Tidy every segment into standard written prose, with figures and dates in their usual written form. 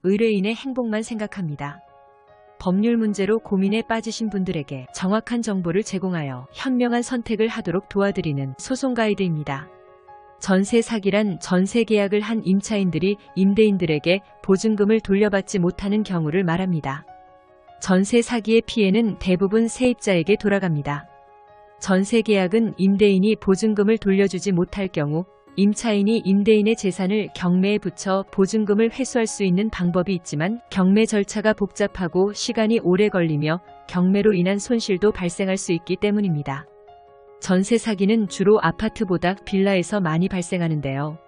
의뢰인의 행복만 생각합니다. 법률 문제로 고민에 빠지신 분들에게 정확한 정보를 제공하여 현명한 선택을 하도록 도와드리는 소송 가이드입니다. 전세 사기란 전세 계약을 한 임차인들이 임대인들에게 보증금을 돌려받지 못하는 경우를 말합니다. 전세 사기의 피해는 대부분 세입자에게 돌아갑니다. 전세 계약은 임대인이 보증금을 돌려주지 못할 경우 임차인이 임대인의 재산을 경매에 붙여 보증금을 회수할 수 있는 방법이 있지만 경매 절차가 복잡하고 시간이 오래 걸리며 경매로 인한 손실도 발생할 수 있기 때문입니다. 전세 사기는 주로 아파트보다 빌라에서 많이 발생하는데요.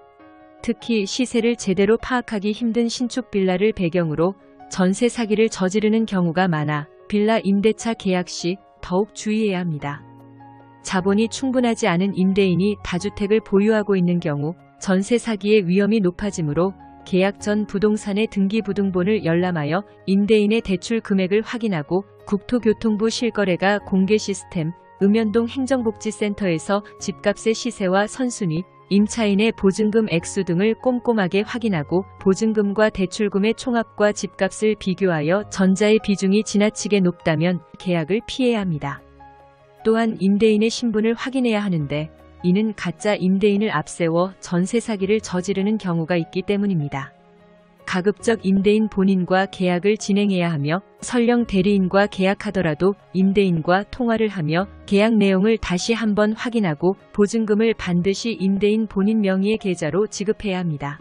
특히 시세를 제대로 파악하기 힘든 신축 빌라를 배경으로 전세 사기를 저지르는 경우가 많아 빌라 임대차 계약 시 더욱 주의해야 합니다. 자본이 충분하지 않은 임대인이 다주택을 보유하고 있는 경우 전세 사기의 위험이 높아지므로 계약 전 부동산의 등기부등본을 열람하여 임대인의 대출 금액을 확인하고 국토교통부 실거래가 공개 시스템 읍면동 행정복지센터에서 집값의 시세와 선순위, 임차인의 보증금 액수 등을 꼼꼼하게 확인하고 보증금과 대출금의 총합과 집값을 비교하여 전자의 비중이 지나치게 높다면 계약을 피해야 합니다. 또한 임대인의 신분을 확인해야 하는데 이는 가짜 임대인을 앞세워 전세 사기를 저지르는 경우가 있기 때문입니다. 가급적 임대인 본인과 계약을 진행해야 하며 설령 대리인과 계약하더라도 임대인과 통화를 하며 계약 내용을 다시 한번 확인하고 보증금을 반드시 임대인 본인 명의의 계좌로 지급해야 합니다.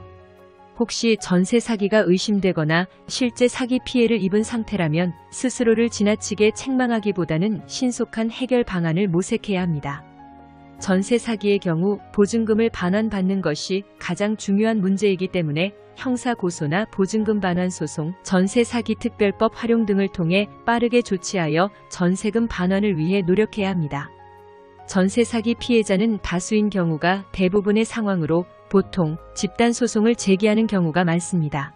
혹시 전세 사기가 의심되거나 실제 사기 피해를 입은 상태라면 스스로를 지나치게 책망하기보다는 신속한 해결 방안을 모색해야 합니다. 전세 사기의 경우 보증금을 반환받는 것이 가장 중요한 문제이기 때문에 형사고소나 보증금 반환 소송, 전세 사기 특별법 활용 등을 통해 빠르게 조치하여 전세금 반환을 위해 노력해야 합니다. 전세 사기 피해자는 다수인 경우가 대부분의 상황으로 보통 집단 소송을 제기하는 경우가 많습니다.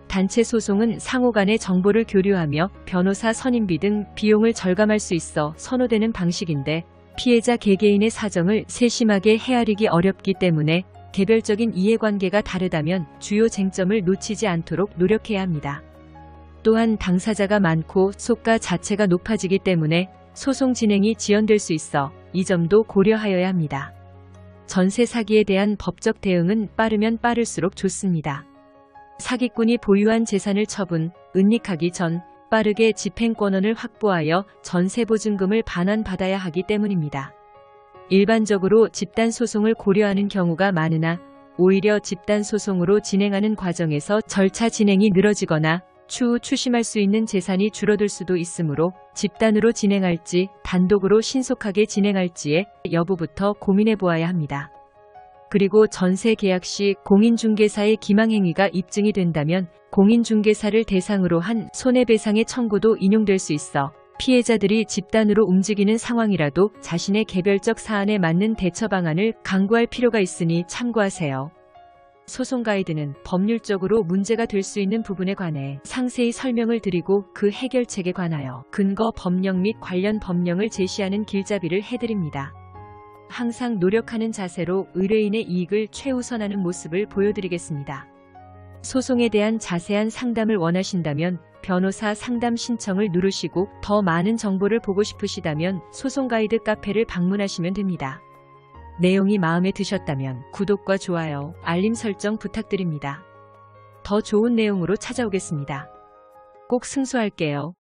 단체 소송은 상호 간의 정보를 교류하며 변호사 선임비 등 비용을 절감할 수 있어 선호되는 방식인데 피해자 개개인의 사정을 세심하게 헤아리기 어렵기 때문에 개별적인 이해관계가 다르다면 주요 쟁점을 놓치지 않도록 노력해야 합니다. 또한 당사자가 많고 속가 자체가 높아지기 때문에 소송 진행이 지연될 수 있어 이 점도 고려하여야 합니다. 전세 사기에 대한 법적 대응은 빠르면 빠를수록 좋습니다. 사기꾼이 보유한 재산을 처분, 은닉하기 전 빠르게 집행권원을 확보하여 전세보증금을 반환받아야 하기 때문입니다. 일반적으로 집단소송을 고려하는 경우가 많으나 오히려 집단소송으로 진행하는 과정에서 절차 진행이 늘어지거나 추후 추심할 수 있는 재산이 줄어들 수도 있으므로 집단으로 진행할지 단독으로 신속하게 진행할지의 여부부터 고민해 보아야 합니다. 그리고 전세 계약 시 공인중개사의 기망행위가 입증이 된다면 공인중개사를 대상으로 한 손해배상의 청구도 인용될 수 있어 피해자들이 집단으로 움직이는 상황이라도 자신의 개별적 사안에 맞는 대처 방안을 강구할 필요가 있으니 참고하세요. 소송 가이드는 법률적으로 문제가 될 수 있는 부분에 관해 상세히 설명을 드리고 그 해결책에 관하여 근거 법령 및 관련 법령을 제시하는 길잡이를 해드립니다. 항상 노력하는 자세로 의뢰인의 이익을 최우선하는 모습을 보여드리겠습니다. 소송에 대한 자세한 상담을 원하신다면 변호사 상담 신청을 누르시고 더 많은 정보를 보고 싶으시다면 소송 가이드 카페를 방문하시면 됩니다. 내용이 마음에 드셨다면 구독과 좋아요, 알림 설정 부탁드립니다. 더 좋은 내용으로 찾아오겠습니다. 꼭 승소할게요.